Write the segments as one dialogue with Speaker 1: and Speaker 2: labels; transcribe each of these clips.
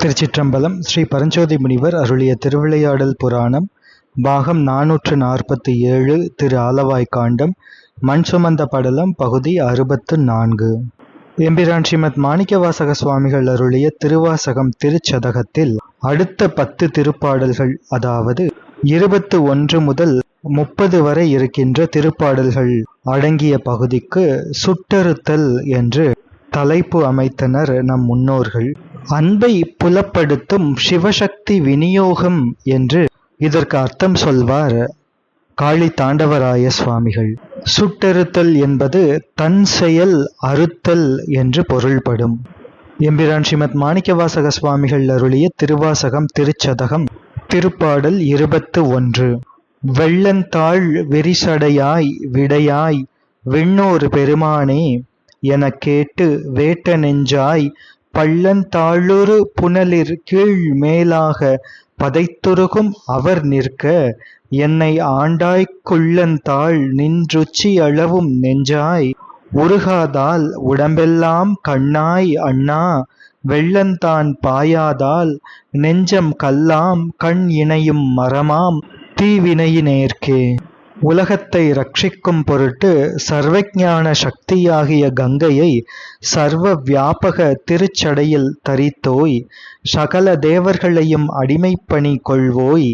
Speaker 1: திருச்சிற்றம்பலம். ஸ்ரீ பரஞ்சோதி முனிவர் அருளிய திருவிளையாடல் புராணம் பாகம் 447 திரு ஆலவாய் காண்டம் மண் சுமந்த படலம் பகுதி 64. எம்பிரான் ஸ்ரீமத் மாணிக்கவாசக சுவாமிகள் அருளிய திருவாசகம் திருச்சதகத்தில் அடுத்த 10 திருப்பாடல்கள், அதாவது 21 முதல் 30 வரை இருக்கின்ற திருப்பாடல்கள் அடங்கிய பகுதிக்கு சுட்டறுத்தல் என்று தலைப்பு அமைத்தனர் நம் முன்னோர்கள். அன்பை புலப்படுத்தும் சிவசக்தி விநியோகம் என்று இதற்கு அர்த்தம் சொல்வார் காளி தாண்டவராய சுவாமிகள். சுட்டறுத்தல் என்பது தன் செயல் அறுத்தல் என்று பொருள்படும். எம்பிரான் ஸ்ரீமத் மாணிக்கவாசக சுவாமிகள் அருளிய திருவாசகம் திருச்சதகம் திருப்பாடல் 21. வெள்ளந்தாள் விரிசடையாய் விடையாய் விண்ணோர் பெருமானே என கேட்டு வேட்ட நெஞ்சாய் பள்ளந்தாளுரு புனலிற் கீழ் மேலாக பதைத்துருகும் அவர் நிற்க என்னை ஆண்டாய்க் குள்ளந்தாள் நின்றுச்சி அளவும் நெஞ்சாய் உருகாதால் உடம்பெல்லாம் கண்ணாய் அண்ணா வெள்ளந்தான் பாயாதால் நெஞ்சம் கல்லாம் கண் இணையும் மரமாம் தீவினையினேற்கே. உலகத்தை ரட்சிக்கும் பொருட்டு சர்வஞான சக்தியாகிய கங்கையை சர்வ வியாபக திருச்சடையில் தரித்தோய் சகல தேவர்களையும் அடிமைப்பணி கொள்வோய்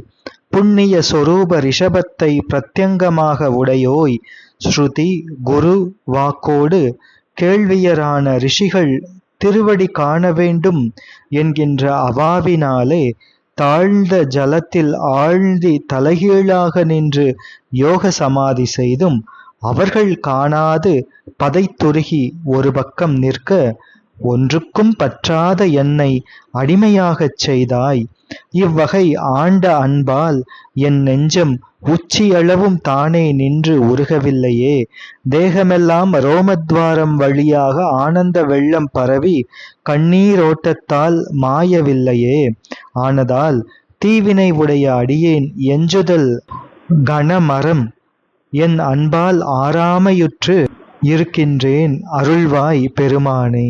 Speaker 1: புண்ணிய சொரூப ரிஷபத்தை பிரத்யங்கமாக உடையோய் ஸ்ருதி குரு வாக்கோடு கேள்வியரான ரிஷிகள் திருவடி காண வேண்டும் என்கின்ற அவாவினாலே தாழ்ந்த ஜலத்தில் ஆழ்ந்தி தலைகீழாக நின்று யோக சமாதி செய்தும் அவர்கள் காணாது பதைத்துருகி ஒரு பக்கம் நிற்க ஒன்றுக்கும் பற்றாத என்னை அடிமையாகச் செய்தாய். இவ்வகை ஆண்ட அன்பால் என் நெஞ்சம் உச்சியளவும் தானே நின்று உருகவில்லையே. தேகமெல்லாம் ரோமத்வாரம் வழியாக ஆனந்த வெள்ளம் பரவி கண்ணீரோட்டத்தால் மாயவில்லையே. ஆனதால் தீவினை உடைய அடியேன் எஞ்சுதல் கணமரம் என் அன்பால் ஆறாமையுற்று இருக்கின்றேன் அருள்வாய் பெருமானே.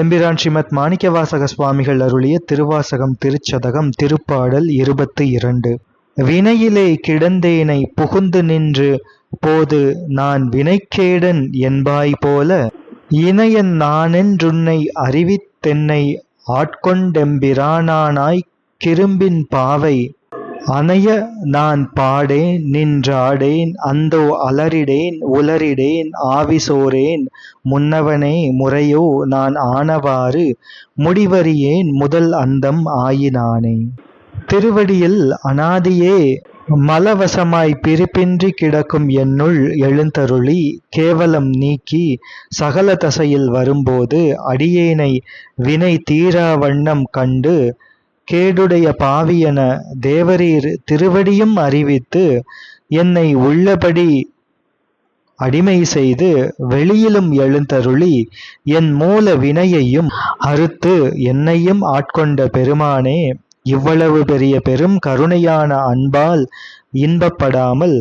Speaker 1: எம்பிரான் ஸ்ரீமத் மாணிக்கவாசக சுவாமிகள் அருளிய திருவாசகம் திருச்சதகம் திருப்பாடல் 22. வினையிலே கிடந்தேனை புகுந்து நின்று போது நான் வினைக்கேடன் என்பாய் போல இணையன் நானென்றுன்னை அறிவித்தென்னை ஆட்கொண்டெம்பிரானானாய் கிரும்பின் பாவை அணைய நான் பாடேன் நின்றாடேன் அந்தோ அலறிடேன் உலரிடேன் ஆவிசோரேன் முன்னவனே முறையோ நான் ஆனவாறு முடிவறியேன் முதல் அந்தம் ஆயினானே. திருவடியில் அனாதியே மலவசமாய் பிரிப்பின்றி கிடக்கும் என்னுள் எழுந்தருளி கேவலம் நீக்கி சகல தசையில் வரும்போது அடியேனை வினை தீரா வண்ணம் கண்டு கேடுடைய பாவியென தேவரீர் திருவடியும் அறிவித்து என்னை உள்ளபடி அடிமை செய்து வெளியிலும் எழுந்தருளி என் மூல வினையையும் அறுத்து என்னையும் ஆட்கொண்ட பெருமானே, இவ்வளவு பெரிய பெரும் கருணையான அன்பால் இன்பப்படாமல்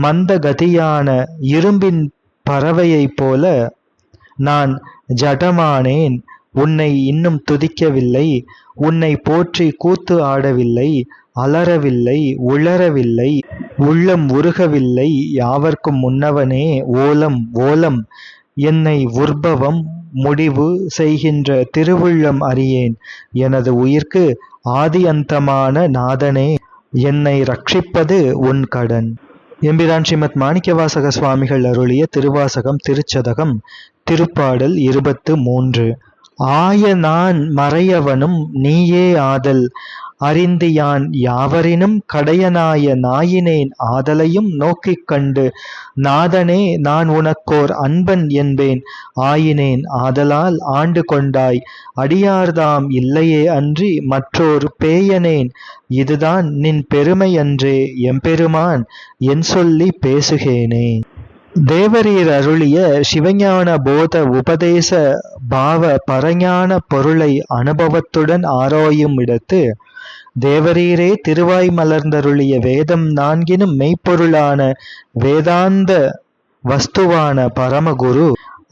Speaker 1: மந்த கதியான இரும்பின் பறவையைப் போல நான் ஜடமானேன். உன்னை இன்னும் துதிக்கவில்லை, உன்னை போற்றி கூத்து ஆடவில்லை, அலறவில்லை, உளரவில்லை, உள்ளம் உருகவில்லை. யாவர்க்கும் முன்னவனே ஓலம் ஓலம் என்னை உற்பவம் முடிவு செய்கின்ற திருவுள்ளம் அறியேன். எனது உயிர்க்கு ஆதி அந்தமான நாதனே, என்னை ரட்சிப்பது உன் கடன். எம்பிரான் ஸ்ரீமத் மாணிக்கவாசக சுவாமிகள் அருளிய திருவாசகம் திருச்சதகம் திருப்பாடல் 23. ஆய நான் மறையவனும் நீயே ஆதல் அறிந்து யான் யாவரினும் கடையனாய நாயினேன் ஆதலையும் நோக்கிக் கண்டு நாதனே நான் உனக்கோர் அன்பன் என்பேன் ஆயினேன் ஆதலால் ஆண்டு கொண்டாய் அடியார்தாம் இல்லையே அன்றி மற்றோர் பேயனேன். இதுதான் நின் பெருமை அன்றே எம்பெருமான் என் சொல்லி பேசுகேனே. தேவரீர் அருளிய சிவஞான போத உபதேச பாவ பரஞான பொருளை அனுபவத்துடன் ஆராயும் இடத்து தேவரீரே திருவாய் மலர்ந்தருளிய வேதம் 4 மெய்ப்பொருளான வேதாந்த வஸ்துவான பரமகுரு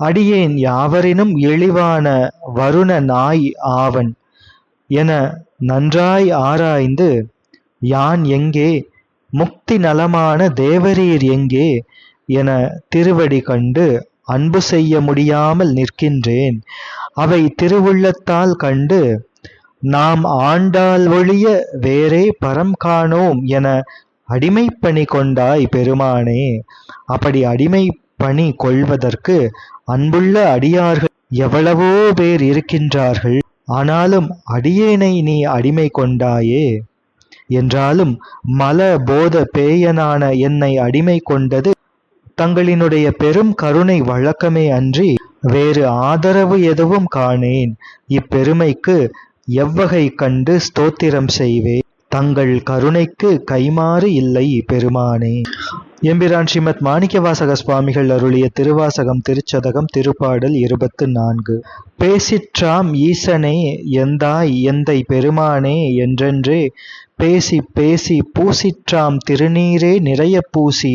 Speaker 1: அடியேன் யாவரினும் இழிவான வருண நாய் ஆவன். என நன்றாய் ஆராய்ந்து, யான் எங்கே, முக்தி நலமான தேவரீர் எங்கே என திருவடி கண்டு அன்பு செய்ய முடியாமல் நிற்கின்றேன். அவை திருவுள்ளத்தால் கண்டு, நாம் ஆண்டால் ஒழிய வேறே பரம் காணோம் என அடிமைப்பணி கொண்டாய் பெருமானே. அப்படி அடிமை பணி கொள்வதற்கு அன்புள்ள அடியார்கள் எவ்வளவோ பேர் இருக்கின்றார்கள். ஆனாலும் அடியேனை நீ அடிமை கொண்டாயே. என்றாலும் மல போத பேயனான என்னை அடிமை கொண்டது தங்களினுடைய பெரும் கருணை வழக்கமே அன்றி வேறு ஆதரவு எதுவும் காணேன். இப்பெருமைக்கு எவ்வகை கண்டு ஸ்தோத்திரம் செய்வே. தங்கள் கருணைக்கு கைமாறு இல்லை பெருமானே. எம்பிரான் ஸ்ரீமத் மாணிக்கவாசக சுவாமிகள் அருளிய திருவாசகம் திருச்சதகம் திருப்பாடல் 24. பேசிற்றாம் ஈசனே எந்தாய் எந்தை பெருமானே என்றென்றே பேசி பேசி பூசிற்றாம் திருநீரே நிறைய பூசி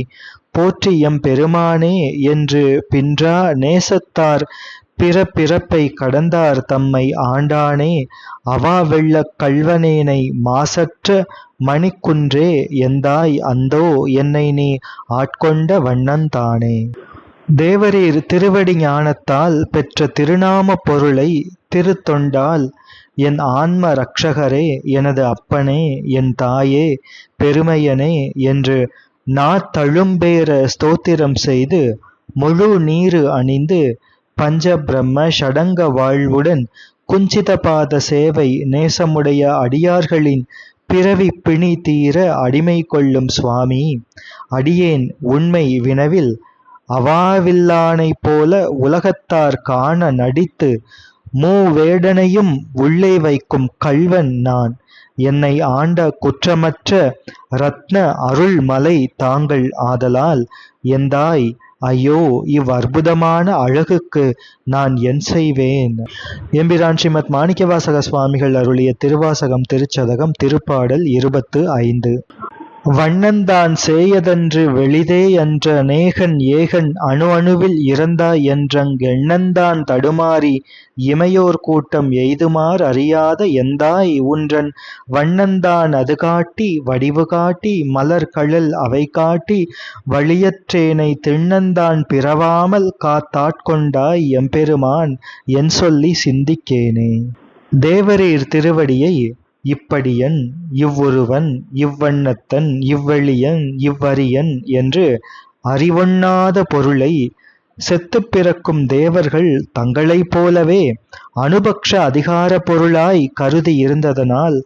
Speaker 1: போற்றி எம் பெருமானே என்று பின்றா நேசத்தார் பிறப்பை கடந்தார் தம்மை ஆண்டானே. அவா வெள்ளக் கள்வனேனை மாசற்ற மணிக்குன்றே எந்தாய் அந்தோ என்னை நீ ஆட்கொண்ட வண்ணந்தானே. தேவரீர் திருவடி ஞானத்தால் பெற்ற திருநாம பொருளை திருத்தொண்டால் என் ஆன்ம ரக்ஷகரே, எனது அப்பனே, என் தாயே, பெருமையனே என்று நாத்தழும்பேற ஸ்தோத்திரம் செய்து முழு நீரு அணிந்து பஞ்ச பிரம்ம ஷடங்க வாழ்வுடன் குஞ்சித பாத சேவை நேசமுடைய அடியார்களின் பிறவி பிணி தீர அடிமை கொள்ளும் சுவாமி. அடியேன் உண்மை வினவில் அவாவில்லானை போல உலகத்தார் காண நடித்து மூவேடனையும் உள்ளே வைக்கும் கள்வன் நான். என்னை ஆண்ட குற்றமற்ற ரத்ன அருள்மலை தாங்கள் ஆதலால் எந்தாய் ஐயோ இவ் அற்புதமான அழகுக்கு நான் என் செய்வேன். எம்பிரான் ஸ்ரீமத் மாணிக்கவாசக சுவாமிகள் அருளிய திருவாசகம் திருச்சதகம் திருப்பாடல் 25. வண்ணந்தான் சேயதன்று வெளிதே என்ற நேகன் ஏகன் அணு அணுவில் இறந்தாய் என்றங் எண்ணந்தான் தடுமாறி இமையோர் கூட்டம் எய்துமார் அறியாத எந்தாய் உன்றன் வண்ணந்தான் அது காட்டி வடிவு காட்டி மலர் கழல் அவை காட்டி வழியற்றேனை திண்ணந்தான் பிறவாமல் காத்தாட்கொண்டாய் எம்பெருமான் என் சொல்லி சிந்திக்கேனே. தேவரீர் திருவடியை இப்படியன் இவ்வொருவன் இவ்வண்ணத்தன் இவ்வெளியன் இவ்வரியன் என்று அறிவொண்ணாத பொருளை செத்து பிறக்கும் தேவர்கள் தங்களைப் போலவே அணுபக்ஷ அதிகார பொருளாய் கருதி இருந்ததனால்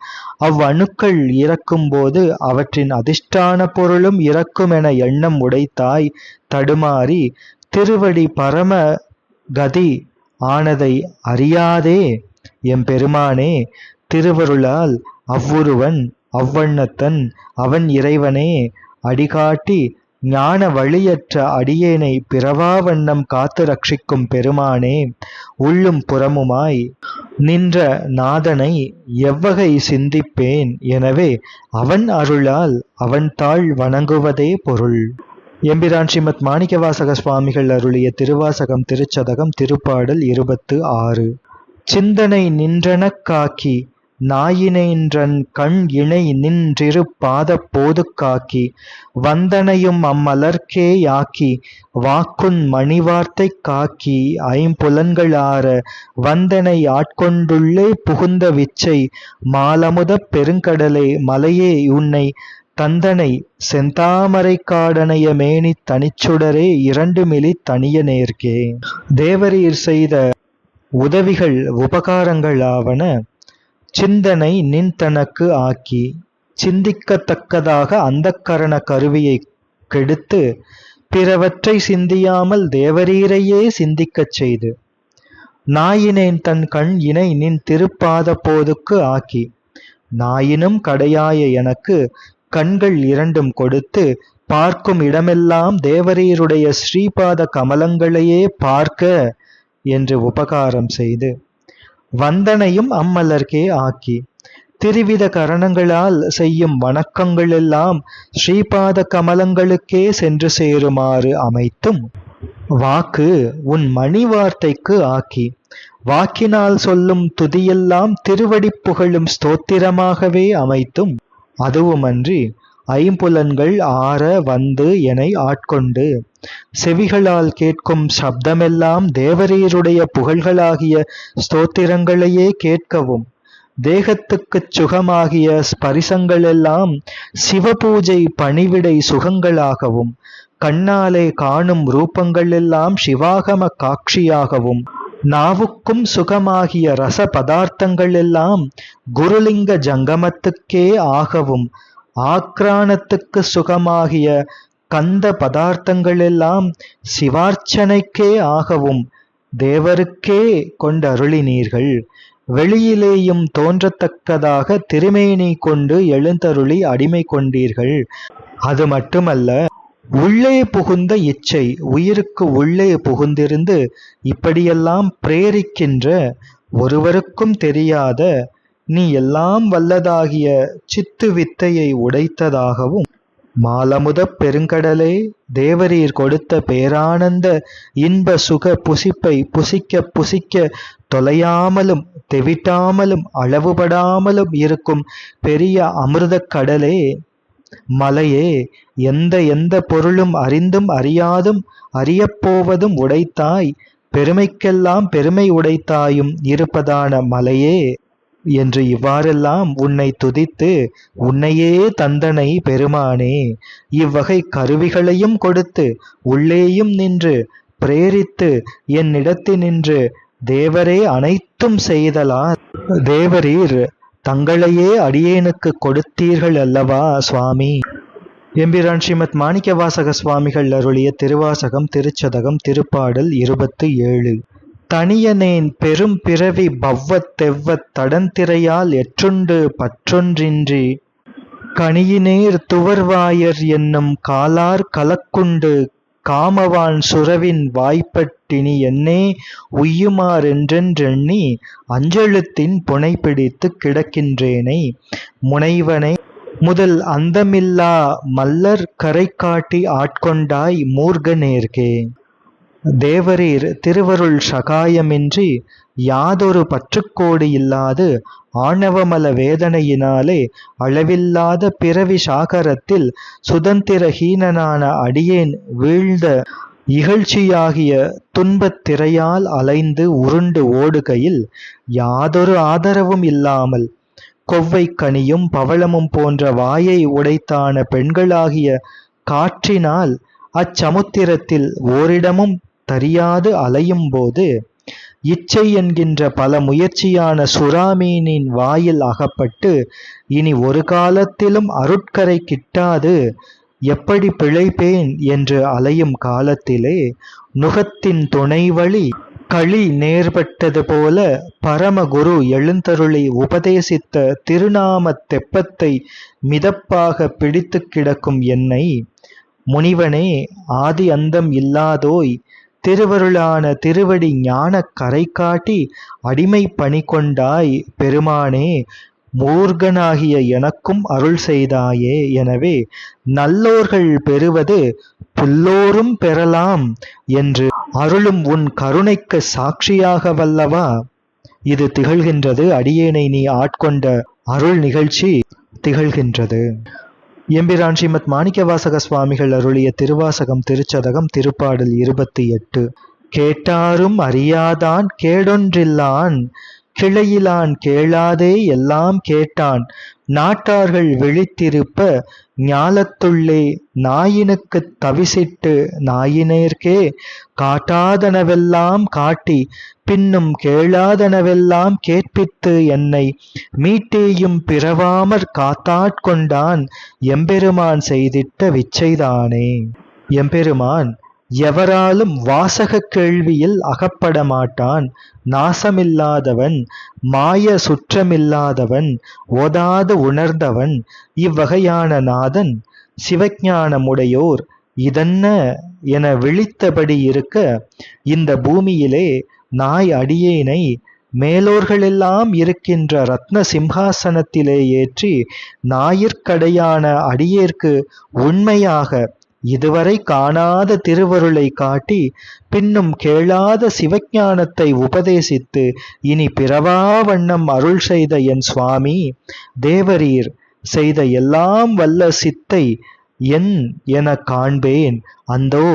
Speaker 1: அவ்வணுக்கள் இறக்கும்போது அவற்றின் அதிஷ்டான பொருளும் இறக்கும் என எண்ணம் உடைத்தாய் தடுமாறி திருவடி பரம கதி ஆனதை அறியாதே எம்பெருமானே. திருவருளால் அவ்வொருவன் அவ்வண்ணத்தன் அவன் இறைவனே அடிகாட்டி ஞான வழியற்ற அடியேனை பிறவா வண்ணம் காத்து ரட்சிக்கும் பெருமானே. உள்ளும் புறமுமாய் நின்ற நாதனை எவ்வகை சிந்திப்பேன். எனவே அவன் அருளால் அவன் தாழ் வணங்குவதே பொருள். எம்பிரான் ஸ்ரீமத் மாணிக்கவாசக சுவாமிகள் அருளிய திருவாசகம் திருச்சதகம் திருப்பாடல் 26. சிந்தனை நின்றனக் காக்கி நாயினேன்றன் கண் இணை நின்றிரு பாத போது காக்கி வந்தனையும் அம்மலர்க்கே யாக்கி வாக்குன் மணிவார்த்தை காக்கி ஐம்புலன்களார வந்தனை ஆட்கொண்டுள்ளே புகுந்த விச்சை மாலமுதப் பெருங்கடலே மலையே உன்னை தந்தனை செந்தாமரை காடனைய மேனி தனிச்சுடரே 2 மிலி தனிய நேர்க்கே. தேவரீர் செய்த உதவிகள் உபகாரங்களாவன சிந்தனை நின் தனக்கு ஆக்கி சிந்திக்கத்தக்கதாக அந்தக்கரண கருவியை கெடுத்து பிறவற்றை சிந்தியாமல் தேவரீரையே சிந்திக்கச் செய்து நாயினேன் தன் கண் இணை நின் திருப்பாத போதுக்கு ஆக்கி நாயினும் கடையாய எனக்கு கண்கள் 2 கொடுத்து பார்க்கும் இடமெல்லாம் தேவரீருடைய ஸ்ரீபாத கமலங்களையே பார்க்க என்று உபகாரம் செய்து வந்தனையும் அம்மலர்க்கே ஆக்கி திருவித கரணங்களால் செய்யும் வணக்கங்கள் எல்லாம் ஸ்ரீபாத கமலங்களுக்கே சென்று சேருமாறு அமைத்தும் வாக்கு உன் மணி வார்த்தைக்கு ஆக்கி வாக்கினால் சொல்லும் துதியெல்லாம் திருவடிப் புகழும் ஸ்தோத்திரமாகவே அமைத்தும், அதுவுமன்றி ஐம்புலன்கள் ஆற வந்து எனை ஆட்கொண்டு செவிகளால் கேட்கும் சப்தமெல்லாம் தேவரீருடைய புகழ்களாகிய ஸ்தோத்திரங்களையே கேட்கவும், தேகத்துக்குச் சுகமாகிய ஸ்பரிசங்களெல்லாம் சிவபூஜை பணிவிடை சுகங்களாகவும், கண்ணாலே காணும் ரூபங்கள் எல்லாம் சிவாகம காட்சியாகவும், நாவுக்கும் சுகமாகிய ரச பதார்த்தங்கள் எல்லாம் குருலிங்க ஜங்கமத்துக்கே ஆகவும், ஆக்ரானத்துக்கு சுகமாகிய கந்த பதார்த்தங்கள் எல்லாம் சிவார்ச்சனைக்கே ஆகவும் தேவருக்கே கொண்டருளினீர்கள். வெளியிலேயும் தோன்றத்தக்கதாக திருமேனி கொண்டு எழுந்தருளி அடிமை கொண்டீர்கள். அது மட்டுமல்ல, உள்ளே புகுந்த இச்சை உயிருக்கு உள்ளே புகுந்திருந்து இப்படியெல்லாம் பிரேரிக்கின்ற ஒருவருக்கும் தெரியாத நீ எல்லாம் வல்லதாகிய சித்து வித்தையை உடைத்ததாகவும், மாலமுதப் பெருங்கடலே, தேவரீர் கொடுத்த பேரானந்த இன்ப சுக புசிப்பை புசிக்க புசிக்க தொலையாமலும் தெவிட்டாமலும் அளவுபடாமலும் இருக்கும் பெரிய அமிர்தக் கடலே, மலையே, எந்த எந்த பொருளும் அறிந்தும் அறியாதும் அறியப்போவதும் உடைத்தாய், பெருமைக்கெல்லாம் பெருமை உடைத்தாயும் இருப்பதான மலையே என்று இவ்வாறெல்லாம் உன்னை துதித்து உன்னையே தந்தனை பெருமானே. இவ்வகை கருவிகளையும் கொடுத்து உள்ளேயும் நின்று பிரேரித்து என்னிடத்தினின்று தேவரே அனைத்தும் செய்தலால் தேவரீர் தங்களையே அடியேனுக்கு கொடுத்தீர்கள் அல்லவா சுவாமி. எம்பிரான் ஸ்ரீமத் மாணிக்கவாசக சுவாமிகள் அருளிய திருவாசகம் திருச்சதகம் திருப்பாடல் 27. தனியனேன் பெரும் பிறவி பவ்வத் தெவ்வத் தடந்திரையால் எற்றுண்டு பற்றொன்றின்றி, கனியினேர் துவர்வாயர் என்னும் காலார் கலக்குண்டு காமவான் சுரவின் வாய்ப்பட்டினி என்னே உய்யுமாறென்றென்றெண்ணி அஞ்செழுத்தின் புனைப்பிடித்து கிடக்கின்றேனை, முனைவனை முதல் அந்தமில்லா மல்லர் கரை காட்டி ஆட்கொண்டாய் மூர்கனேர்கே. தேவரீர் திருவருள் சகாயமின்றி யாதொரு பற்றுக்கோடு இல்லாது ஆணவமல வேதனையினாலே அளவில்லாத பிறவி சாகரத்தில் சுதந்திரஹீனனான அடியேன் வீழ்ந்த இகழ்ச்சியாகிய துன்பத் திரையால் அலைந்து உருண்டு ஓடுகையில் யாதொரு ஆதரவும் இல்லாமல் கொவ்வை கனியும் பவளமும் போன்ற வாயை உடைத்தான பெண்களாகிய காற்றினால் அச்சமுத்திரத்தில் ஓரிடமும் தரியாது அலையும் போது, இச்சை என்கின்ற பல முயற்சியான சுறாமீனின் வாயில் அகப்பட்டு இனி ஒரு காலத்திலும் அருட்கரை கிட்டாது எப்படி பிழைப்பேன் என்று அலையும் காலத்திலே, நுகத்தின் துணை வழி களி நேர்பட்டது போல பரமகுரு எழுந்தருளை உபதேசித்த திருநாமத் தெப்பத்தை மிதப்பாக பிடித்து கிடக்கும் என்னை, முனிவனே, ஆதி அந்தம் இல்லாதோய், திருவருளான திருவடி ஞான கரை காட்டி அடிமை பணி கொண்டாய் பெருமானே, மூர்கனாகிய எனக்கும் அருள் செய்தாயே. எனவே நல்லோர்கள் பெறுவது புல்லோரும் பெறலாம் என்று அருளும் உன் கருணைக்கு சாட்சியாக வல்லவா இது திகழ்கின்றது. அடியேனை நீ ஆட்கொண்ட அருள் நிகழ்ச்சி திகழ்கின்றது. எம்பிரான் ஸ்ரீமத் மாணிக்கவாசக சுவாமிகள் அருளிய திருவாசகம் திருச்சதகம் திருப்பாடல் 28. கேட்டாரும் அறியாதான் கேடொன்றில்லான், கிளையிலான் கேளாதே எல்லாம் கேட்டான், நாட்டார்கள் விழித்திருப்ப ஞாலத்துள்ளே நாயினுக்குத் தவிசிட்டு நாயினேர்க்கே காட்டாதனவெல்லாம் காட்டி பின்னும் கேளாதனவெல்லாம் கேட்பித்து என்னை மீட்டேயும் பிறவாமற் காத்தாட்கொண்டான் எம்பெருமான் செய்திட்ட விச்சைதானே. எம்பெருமான் எவராலும் வாசக கேள்வியில் அகப்பட மாட்டான், நாசமில்லாதவன், மாய சுற்றமில்லாதவன், ஓதாது உணர்ந்தவன். இவ்வகையான நாதன் சிவஞானமுடையோர் இதென்ன என விழித்தபடி இருக்க, இந்த பூமியிலே நாய் அடியேனை மேலோர்களெல்லாம் இருக்கின்ற ரத்ன சிம்ஹாசனத்திலே ஏற்றி நாயிற்கடையான அடியேற்கு உண்மையாக இதுவரை காணாத திருவருளை காட்டி பின்னும் கேளாத சிவஞானத்தை உபதேசித்து இனி பிறவா வண்ணம் அருள் செய்த என் சுவாமி தேவரீர் செய்த எல்லாம் வல்ல சித்தை என் என காண்பேன். அந்தோ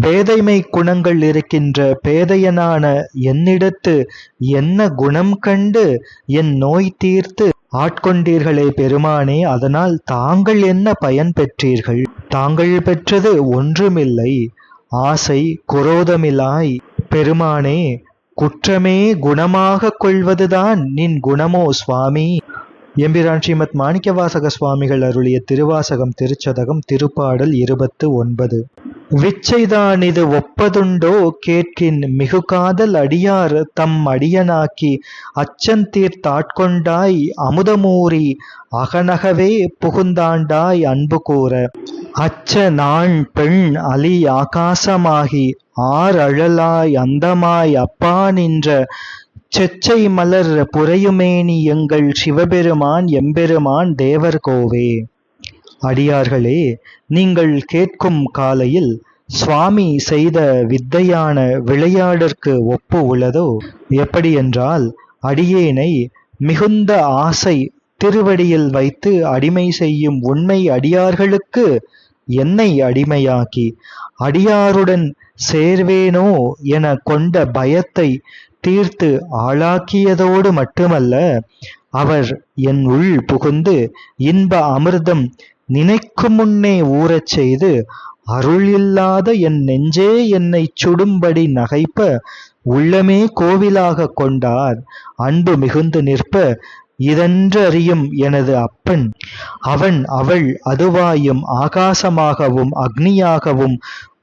Speaker 1: பேதைமை குணங்கள் இருக்கின்ற பேதையனான என்னிடத்து என்ன குணம் கண்டு என் நோய் தீர்த்து ஆட்கொண்டீர்களே பெருமானே, அதனால் தாங்கள் என்ன பயன் பெற்றீர்கள்? தாங்கள் பெற்றது ஒன்றுமில்லை, ஆசை குரோதமிலாய் பெருமானே. குற்றமே குணமாக கொள்வதுதான் நின் குணமோ சுவாமி? எம்பிரான் ஸ்ரீமத் மாணிக்கவாசக சுவாமிகள் அருளிய திருவாசகம் திருச்சதகம் திருப்பாடல் 29. விச்சைதான் இது ஒப்பதுண்டோ கேட்கின் மிகு காதல் அடியார் தம் அடியனாக்கி அச்சந்தீர்த்தாட்கொண்டாய் அமுதமூரி அகநகவே புகுந்தாண்டாய் அன்பு கூற அச்ச நான் பெண் அலி ஆகாசமாகி அழலாய் அந்தமாய் அப்பா நின்ற செச்சை மலர் புரையுமேனி எங்கள் சிவபெருமான் எம்பெருமான் தேவர் கோவே. அடியார்களே, நீங்கள் கேட்கும் காலையில் சுவாமி செய்த வித்தையான விளையாடற்கு ஒப்பு உள்ளதோ? எப்படி என்றால், அடியேனை மிகுந்த ஆசை திருவடியில் வைத்து அடிமை செய்யும் உண்மை அடியார்களுக்கு என்னை அடிமையாக்கி அடியாருடன் சேர்வேனோ என கொண்ட பயத்தை தீர்த்து ஆளாக்கியதோடு மட்டுமல்ல, அவர் என் உள் புகுந்து இன்ப அமிர்தம் நினைக்கும் முன்னே ஊறச் செய்து அருள் இல்லாத என் நெஞ்சே என்னை சுடும்படி நகைப்ப உள்ளமே கோவிலாக கொண்டார். அன்பு மிகுந்து நிற்ப இதென்று அறியும் எனது அப்பன் அவன் அவள் அதுவாயும் ஆகாசமாகவும் அக்னியாகவும்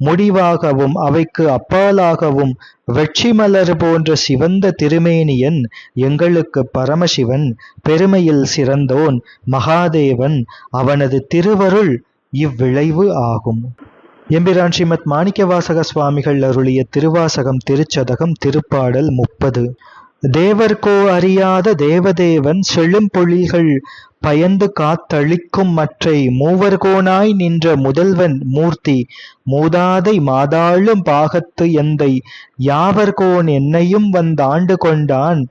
Speaker 1: முடிவாகவும் அவைக்கு அப்பாலாகவும் வெற்றிமலர் போன்ற சிவந்த திருமேனியன் எங்களுக்கு பரமசிவன், பெருமையில் சிறந்தோன் மகாதேவன், அவனது திருவருள் இவ்விளைவு ஆகும். எம்பிரான் ஸ்ரீமத் மாணிக்கவாசக சுவாமிகள் அருளிய திருவாசகம் திருச்சதகம் திருப்பாடல் 30. தேவர்கோ அறியாத தேவதேவன் செழும்பொழில்கள் பயந்து காத்தளிக்கும் மற்றை மூவர்கோனாய் நின்ற முதல்வன் மூர்த்தி மூதாதை மாதாளும் பாகத்து எந்தை யாவர்கோன் என்னையும் வந்தாண்டு கொண்டான்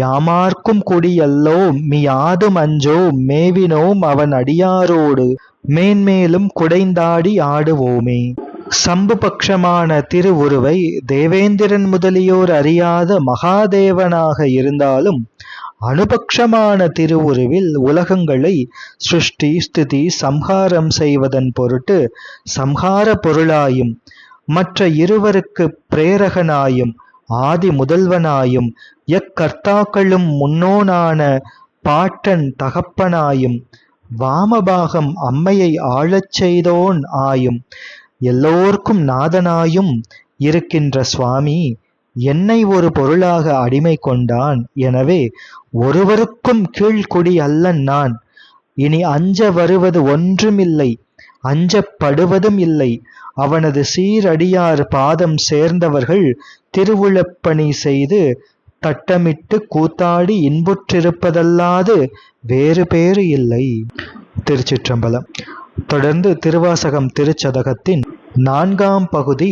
Speaker 1: யாமார்க்கும் குடியல்லோ மியாதும் அஞ்சோ மேவினோம் அவன் அடியாரோடு மேன்மேலும் குடைந்தாடி ஆடுவோமே. சம்புபக்ஷமான திருவுருவை தேவேந்திரன் முதலியோர் அறியாத மகாதேவனாக இருந்தாலும் அனுபக்ஷமான திருவுருவில் உலகங்களை சிருஷ்டி ஸ்திதி சம்ஹாரம் செய்வதன் பொருட்டு சம்ஹார பொருளாயும் மற்ற இருவருக்கு பிரேரகனாயும் ஆதி முதல்வனாயும் எக்கர்த்தாக்களும் முன்னோனான பாட்டன் தகப்பனாயும் வாமபாகம் அம்மையை ஆளச் செய்தோன் ஆயும் எல்லோர்க்கும் நாதனாயும் இருக்கின்ற சுவாமி என்னை ஒரு பொருளாக அடிமை கொண்டான். எனவே ஒருவருக்கும் கீழ்குடி அல்லன் நான். இனி அஞ்ச வருவது ஒன்றுமில்லை, அஞ்சப்படுவதும் இல்லை. அவனது சீரடியார் பாதம் சேர்ந்தவர்கள் திருவுளப்பணி செய்து தட்டமிட்டு கூத்தாடி இன்புற்றிருப்பதல்லாது வேறு பேறு இல்லை. திருச்சிற்றம்பலம். தொடர்ந்து திருவாசகம் திருச்சதகத்தின் 4ஆம் பகுதி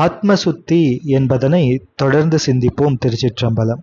Speaker 1: ஆத்மசுத்தி என்பதனை தொடர்ந்து சிந்திப்போம். திருச்சிற்றம்பலம்.